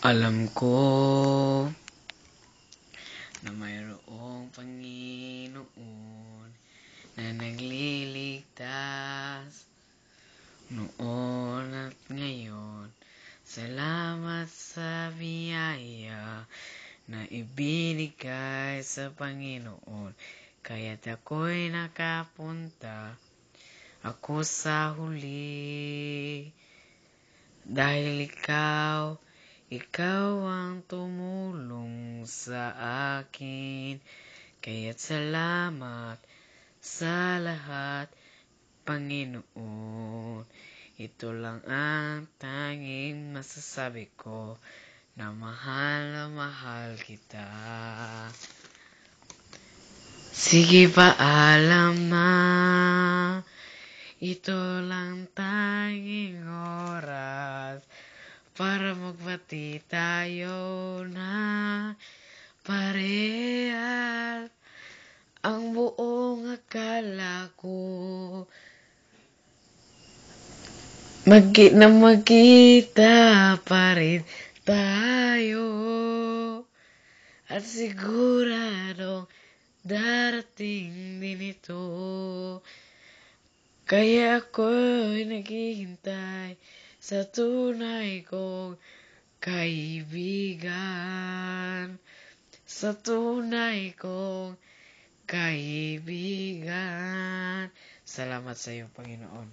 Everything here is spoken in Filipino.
Alam ko na mayroong Panginoon na nagliligtas noon at ngayon. Salamat sa biyaya na ibinigay sa Panginoon. Kaya't ako'y nakapunta ako sa huli. Dahil ikaw ang tumulong sa akin. Kaya't salamat sa lahat, Panginoon. Ito lang ang tanging masasabi ko, na mahal kita. Sige, paalam na. Ito lang tanging oras para magbati tayo na parehas. Ang buong akala ko magkita pa rin tayo, at siguradong darating din ito. Kaya ako'y naghihintay sa tunay kong kaibigan. Sa tunay kong kaibigan. Salamat sa iyo, Panginoon.